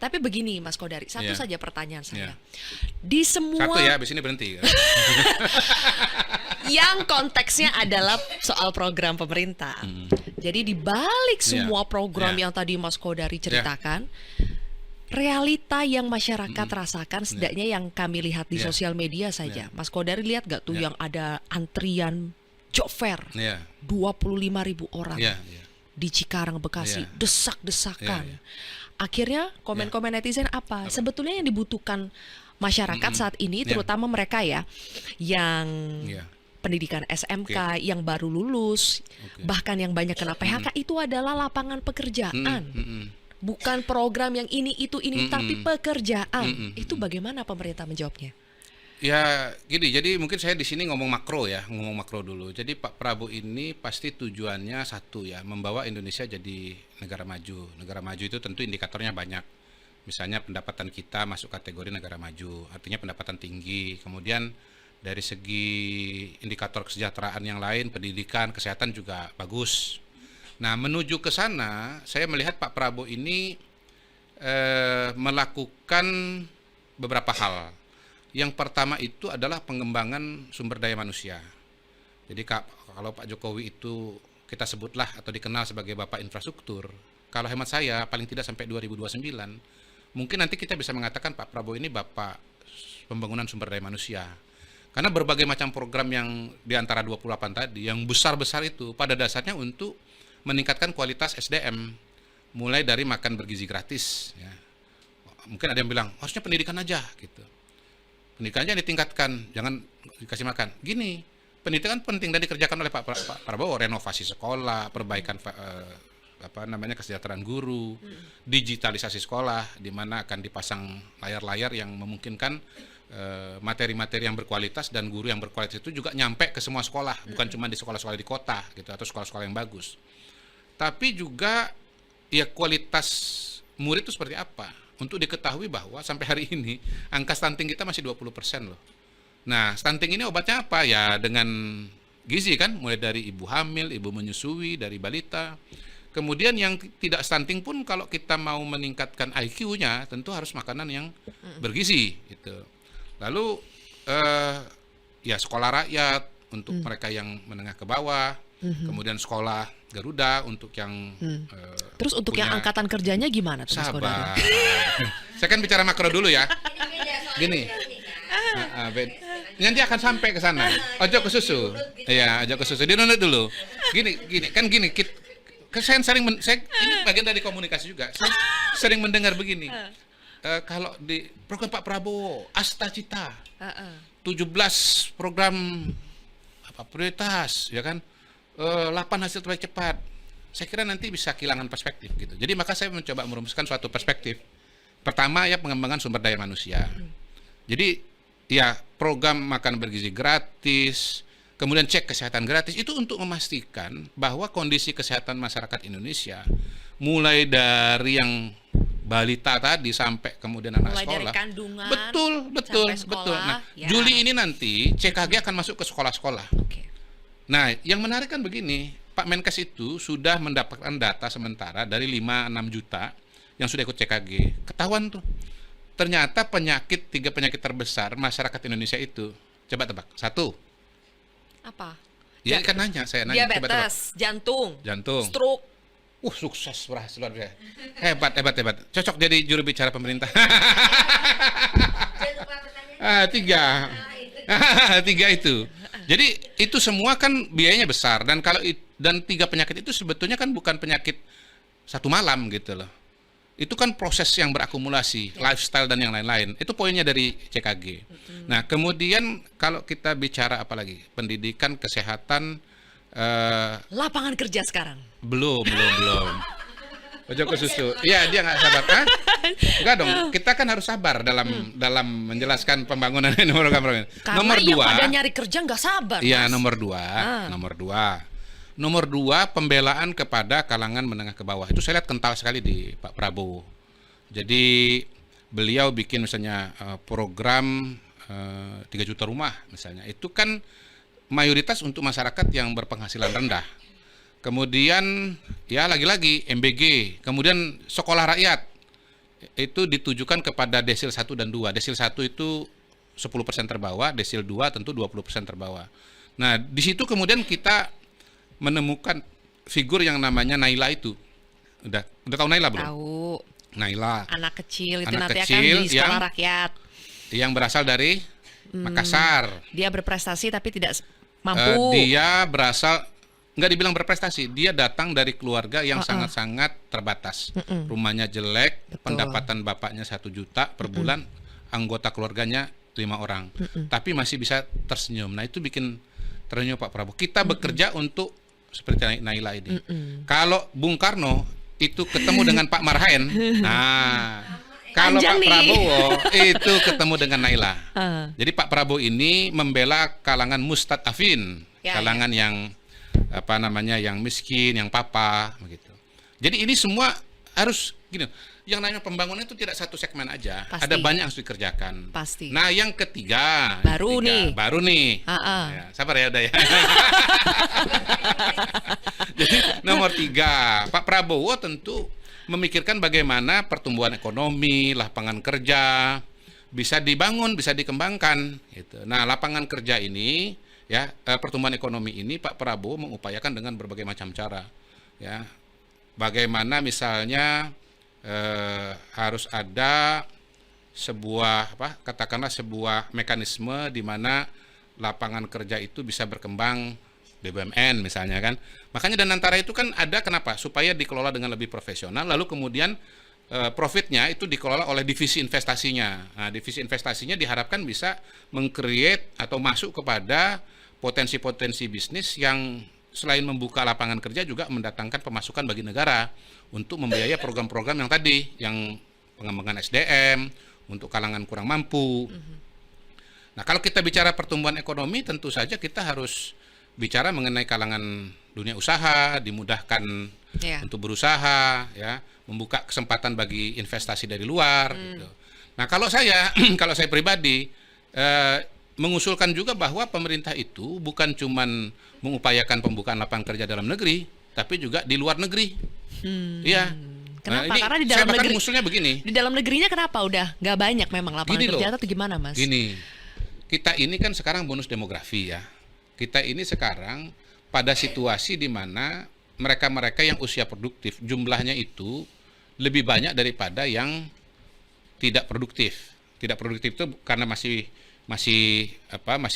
Tapi begini Mas Kodari, satu Iya. saja pertanyaan Iya. saya. Di semua Satu ya, habis ini berhenti. yang konteksnya adalah soal program pemerintah. Jadi di balik Iya. semua program Iya. yang tadi Mas Kodari ceritakan, realita yang masyarakat rasakan, setidaknya yang kami lihat di Iya. sosial media saja. Mas Kodari lihat gak tuh Iya. yang ada antrian job fair Iya. 25.000 orang Iya, iya. di Cikarang, Bekasi, Iya. desak-desakan. Iya, iya. Akhirnya komen-komen netizen apa? Sebetulnya yang dibutuhkan masyarakat saat ini, Iya. terutama mereka ya yang Iya. pendidikan SMK, yang baru lulus, Oke. bahkan yang banyak kena PHK, itu adalah lapangan pekerjaan. Bukan program yang ini, itu, ini, tapi pekerjaan. Itu bagaimana pemerintah menjawabnya? Ya gini, jadi mungkin saya di sini ngomong makro dulu. Jadi Pak Prabowo ini pasti tujuannya satu ya, membawa Indonesia jadi negara maju. Negara maju itu tentu indikatornya banyak. Misalnya pendapatan kita masuk kategori negara maju, artinya pendapatan tinggi. Kemudian dari segi indikator kesejahteraan yang lain, pendidikan, kesehatan juga bagus. Nah, menuju ke sana, saya melihat Pak Prabowo ini melakukan beberapa hal. Yang pertama itu adalah pengembangan sumber daya manusia. Jadi kalau Pak Jokowi itu kita sebutlah atau dikenal sebagai Bapak Infrastruktur, kalau hemat saya paling tidak sampai 2029, mungkin nanti kita bisa mengatakan Pak Prabowo ini Bapak pembangunan sumber daya manusia. Karena berbagai macam program yang di antara 28 tadi, yang besar-besar itu pada dasarnya untuk meningkatkan kualitas SDM, mulai dari makan bergizi gratis. Ya. Mungkin ada yang bilang, harusnya pendidikan aja gitu. Pendidikannya ditingkatkan, jangan dikasih makan. Gini, pendidikan penting dan dikerjakan oleh Pak Prabowo, renovasi sekolah, perbaikan kesejahteraan guru, digitalisasi sekolah, di mana akan dipasang layar-layar yang memungkinkan materi-materi yang berkualitas dan guru yang berkualitas itu juga nyampe ke semua sekolah, bukan cuma di sekolah-sekolah di kota gitu atau sekolah-sekolah yang bagus. Tapi juga ya kualitas murid itu seperti apa? Untuk diketahui bahwa sampai hari ini angka stunting kita masih 20% loh. Nah, stunting ini obatnya apa? Ya dengan gizi kan, mulai dari ibu hamil, ibu menyusui, dari balita. Kemudian yang tidak stunting pun kalau kita mau meningkatkan IQ-nya tentu harus makanan yang bergizi gitu. Lalu ya sekolah rakyat untuk mereka yang menengah ke bawah, kemudian sekolah Garuda untuk yang Terus untuk yang angkatan kerjanya gimana tuh Mas Kodari? sabar. Saya kan bicara makro dulu ya. Gini. Nanti akan sampai ke sana. Ojo ke susu. Iya, ojo ke susu. Dirunut dulu. Gini, gini. Saya ini bagian dari komunikasi juga. Saya sering mendengar begini. Kalau di program Pak Prabowo, Asta Cita, 17 program prioritas, ya kan? 8 hasil terbaik cepat. Saya kira nanti bisa kehilangan perspektif gitu. Jadi maka saya mencoba merumuskan suatu perspektif. Pertama ya pengembangan sumber daya manusia. Jadi ya program makan bergizi gratis, kemudian cek kesehatan gratis itu untuk memastikan bahwa kondisi kesehatan masyarakat Indonesia mulai dari yang balita tadi sampai kemudian anak Mulai sekolah. dari kandungan Betul. sampai sekolah, Nah, ya. Juli ini nanti CKG akan masuk ke sekolah-sekolah. Oke. Nah, yang menarik kan begini, Pak Menkes itu sudah mendapatkan data sementara dari 5-6 juta yang sudah ikut CKG. Ketahuan tuh, ternyata 3 penyakit terbesar masyarakat Indonesia itu, coba tebak, 1. Apa? Ya kan saya nanya, coba tebak. Diabetes, Jantung. stroke. Sukses, berhasil luar biasa. Hebat. Cocok jadi juru bicara pemerintah. 3. 3 itu. Jadi itu semua kan biayanya besar dan 3 penyakit itu sebetulnya kan bukan penyakit satu malam gitu loh. Itu kan proses yang berakumulasi, lifestyle dan yang lain-lain. Itu poinnya dari CKG. Nah, kemudian kalau kita bicara apa lagi? Pendidikan, kesehatan, Lapangan kerja sekarang. belum. Ojo ke susu. Iya, dia nggak sabar. Hah? Enggak dong. Kita kan harus sabar dalam menjelaskan pembangunan program. Karena Nomor yang 2. pada nyari kerja nggak sabar. Iya, Mas. Nomor 2, pembelaan kepada kalangan menengah ke bawah. Itu saya lihat kental sekali di Pak Prabowo. Jadi beliau bikin misalnya program 3 juta rumah misalnya. Itu kan mayoritas untuk masyarakat yang berpenghasilan rendah. Kemudian ya lagi-lagi MBG, kemudian sekolah rakyat. itu ditujukan kepada desil 1 dan 2. Desil 1 itu 10% terbawah, desil 2 tentu 20% terbawah. Nah, di situ kemudian kita menemukan figur yang namanya Naila itu. Udah tahu Naila belum? Tahu. Naila. Anak kecil itu Anak nanti kecil akan di sekolah rakyat. Yang berasal dari Makassar. Dia berprestasi tapi tidak mampu. Dia berasal, nggak dibilang berprestasi, dia datang dari keluarga yang sangat-sangat terbatas. Rumahnya jelek, Betul. pendapatan bapaknya 1 juta per bulan, anggota keluarganya 5 orang, tapi masih bisa tersenyum. Nah, itu bikin tersenyum Pak Prabowo. Kita bekerja untuk seperti Naila ini. Kalau Bung Karno itu ketemu dengan Pak Marhaen, nah kalau Panjang Pak nih. Prabowo itu ketemu dengan Naila. Ah. Jadi Pak Prabowo ini membela kalangan mustadafin, Ya, kalangan yang apa namanya, yang miskin, yang papa, begitu. Jadi ini semua harus gini. Yang namanya pembangunan itu tidak satu segmen aja, Pasti. ada banyak yang harus dikerjakan. Pasti. Nah, yang ketiga, Baru nih. baru nih. Ya, sabar ya, udah ya. Jadi nomor 3, Pak Prabowo tentu memikirkan bagaimana pertumbuhan ekonomi, lapangan kerja bisa dibangun, bisa dikembangkan. Gitu. Nah, lapangan kerja ini, ya, pertumbuhan ekonomi ini Pak Prabowo mengupayakan dengan berbagai macam cara. Ya, bagaimana misalnya harus ada sebuah katakanlah sebuah mekanisme di mana lapangan kerja itu bisa berkembang, BUMN misalnya kan. Makanya Danantara itu kan ada kenapa? Supaya dikelola dengan lebih profesional, lalu kemudian profitnya itu dikelola oleh divisi investasinya. Nah, divisi investasinya diharapkan bisa meng-create atau masuk kepada potensi-potensi bisnis yang selain membuka lapangan kerja juga mendatangkan pemasukan bagi negara untuk membiayai program-program yang tadi, yang pengembangan SDM untuk kalangan kurang mampu. Nah, kalau kita bicara pertumbuhan ekonomi, tentu saja kita harus bicara mengenai kalangan dunia usaha, dimudahkan untuk berusaha, ya, membuka kesempatan bagi investasi dari luar. Gitu. Nah, kalau saya pribadi mengusulkan juga bahwa pemerintah itu bukan cuman mengupayakan pembukaan lapangan kerja dalam negeri, tapi juga di luar negeri. Iya. Kenapa? Nah, Karena di saya dalam bahkan negeri ngusulnya begini. Di dalam negerinya kenapa udah nggak banyak memang lapangan Gini kerja loh, atau gimana, Mas? Gini, kita ini kan sekarang bonus demografi ya. Kita ini sekarang pada situasi di mana mereka-mereka yang usia produktif jumlahnya itu lebih banyak daripada yang tidak produktif. Tidak produktif itu karena masih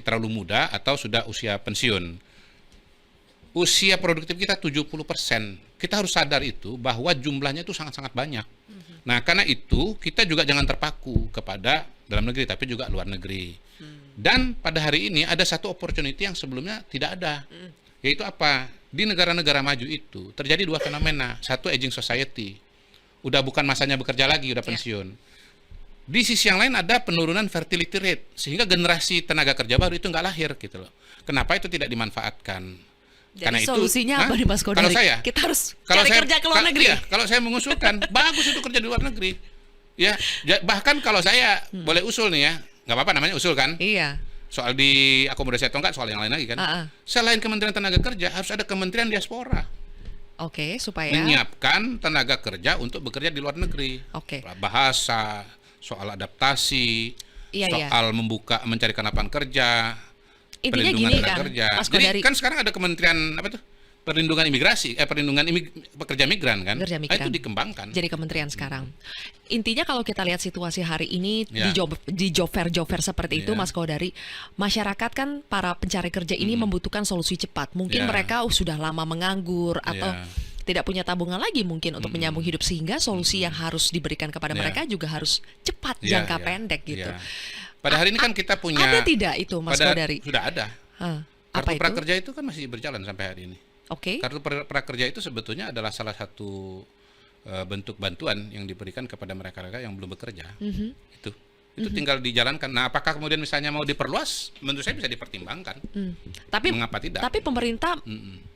terlalu muda atau sudah usia pensiun. Usia produktif kita 70%. Kita harus sadar itu bahwa jumlahnya itu sangat-sangat banyak. Nah, karena itu kita juga jangan terpaku kepada dalam negeri tapi juga luar negeri. Dan pada hari ini ada satu opportunity yang sebelumnya tidak ada. Yaitu apa? Di negara-negara maju itu terjadi 2 fenomena. Satu, aging society. Udah bukan masanya bekerja lagi, udah pensiun. Di sisi yang lain ada penurunan fertility rate, sehingga generasi tenaga kerja baru itu nggak lahir gitu loh. Kenapa itu tidak dimanfaatkan? Jadi Karena solusinya apa nih, Mas Kodari? Kalau saya, kita harus cari kerja ke luar negeri. Iya, kalau saya mengusulkan, bagus itu kerja di luar negeri. Ya, bahkan kalau saya boleh usul nih ya, nggak apa-apa namanya usul kan? Iya. Soal di akomodasi atau enggak, soal yang lain lagi kan? Selain Kementerian Tenaga Kerja, harus ada Kementerian Diaspora. Oke, supaya menyiapkan tenaga kerja untuk bekerja di luar negeri. Bahasa, soal adaptasi, soal mencarikan lapangan kerja, intinya perlindungan gini tenaga kan, kerja. Mas Jadi Kodari, kan sekarang ada Kementerian perlindungan imigrasi, pekerja migran kan? Pekerja migran. Itu dikembangkan. Jadi kementerian sekarang. Intinya kalau kita lihat situasi hari ini di job fair seperti itu, Mas Kodari, masyarakat kan para pencari kerja ini membutuhkan solusi cepat. Mungkin mereka sudah lama menganggur atau tidak punya tabungan lagi mungkin untuk menyambung hidup, sehingga solusi yang harus diberikan kepada mereka juga harus cepat, jangka pendek gitu. Pada hari ini kan kita punya. Ada tidak itu, Mas Kodari? Sudah ada. Apa Kartu itu? prakerja itu kan masih berjalan sampai hari ini. Kartu prakerja itu sebetulnya adalah salah satu bentuk bantuan yang diberikan kepada mereka-mereka yang belum bekerja. Itu tinggal dijalankan. Nah, apakah kemudian misalnya mau diperluas? Menurut saya bisa dipertimbangkan. Tapi mengapa tidak? Tapi pemerintah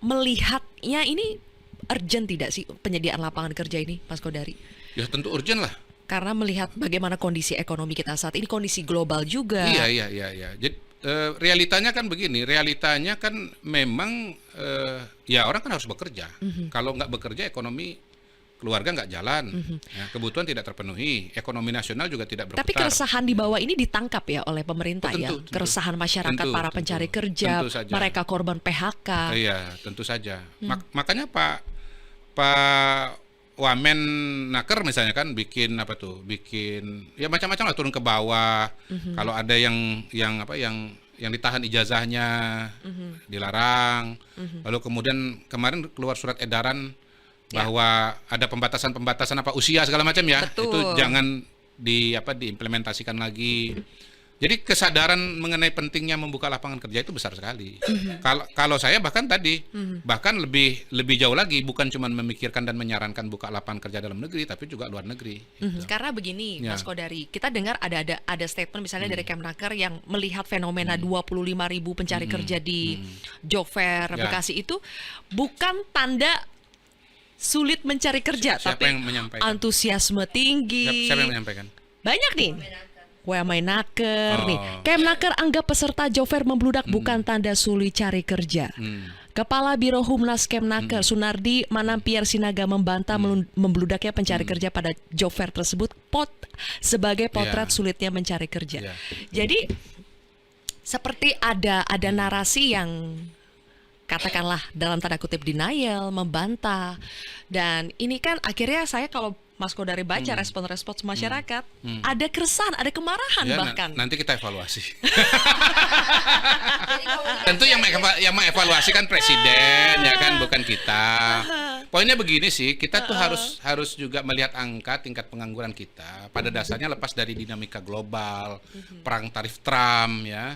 melihatnya ini urgent tidak sih penyediaan lapangan kerja ini, Mas Kodari? Ya tentu urgent lah. Karena melihat bagaimana kondisi ekonomi kita saat ini, kondisi global juga. Iya. Jadi realitanya kan begini. Realitanya kan memang ya orang kan harus bekerja. Kalau nggak bekerja ekonomi keluarga nggak jalan, ya, kebutuhan tidak terpenuhi, ekonomi nasional juga tidak berputar. Tapi keresahan di bawah ini ditangkap ya oleh pemerintah ya, keresahan masyarakat, para pencari kerja, mereka korban PHK. Iya, tentu saja. Makanya Pak Wamen Naker misalnya kan bikin ya macam-macam lah, turun ke bawah. Kalau ada yang ditahan ijazahnya dilarang. Lalu kemudian kemarin keluar surat edaran bahwa ada pembatasan usia segala macam ya. Betul. Itu jangan diimplementasikan lagi. Jadi kesadaran mengenai pentingnya membuka lapangan kerja itu besar sekali. Kalau saya bahkan lebih jauh lagi, bukan cuma memikirkan dan menyarankan buka lapangan kerja dalam negeri, tapi juga luar negeri. Gitu. Karena begini, Mas Kodari, kita dengar ada statement misalnya dari Kemnaker yang melihat fenomena 25.000 pencari kerja di job fair Bekasi itu bukan tanda sulit mencari kerja, Siapa tapi yang menyampaikan? Antusiasme tinggi. Siapa yang menyampaikan? Banyak nih. Wamenaker nih. Kemnaker anggap peserta job fair membludak bukan tanda sulit cari kerja. Kepala Biro Humnas Kemnaker Sunardi Manampier Sinaga membantah membludaknya pencari kerja pada job fair tersebut sebagai potret sulitnya mencari kerja. Jadi seperti ada narasi yang katakanlah dalam tanda kutip denial, membantah. Dan ini kan akhirnya saya kalau Mas Kodari baca respon-respon masyarakat, ada keresahan, ada kemarahan bahkan. Nanti kita evaluasi. Tentu yang mengevaluasi kan presiden, ya kan, bukan kita. Poinnya begini sih, kita tuh harus juga melihat angka tingkat pengangguran kita. Pada dasarnya lepas dari dinamika global, perang tarif Trump, ya,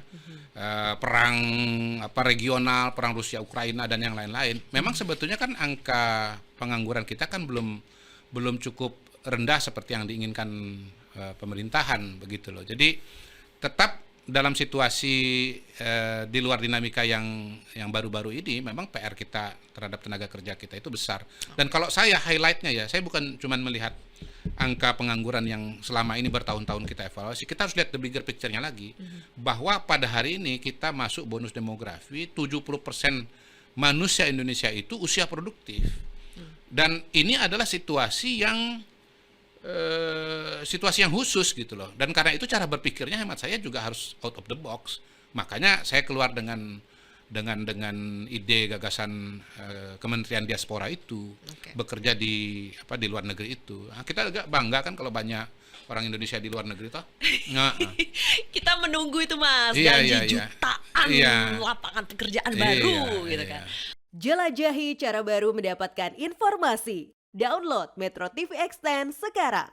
perang regional, perang Rusia Ukraina dan yang lain-lain. Memang sebetulnya kan angka pengangguran kita kan belum cukup rendah seperti yang diinginkan pemerintahan, begitu loh. Jadi tetap dalam situasi di luar dinamika yang baru-baru ini, memang PR kita terhadap tenaga kerja kita itu besar. Dan kalau saya highlightnya ya, saya bukan cuma melihat angka pengangguran yang selama ini bertahun-tahun kita evaluasi, kita harus lihat the bigger picture-nya lagi, bahwa pada hari ini kita masuk bonus demografi, 70% manusia Indonesia itu usia produktif. Dan ini adalah situasi yang khusus gitu loh. Dan karena itu cara berpikirnya hemat saya juga harus out of the box. Makanya saya keluar dengan ide gagasan Kementerian Diaspora itu, bekerja di luar negeri itu. Nah, kita agak bangga kan kalau banyak orang Indonesia di luar negeri toh. Kita menunggu itu Mas, janji jutaan lapangan pekerjaan baru gitu kan. Jelajahi cara baru mendapatkan informasi. Download Metro TV Extend sekarang.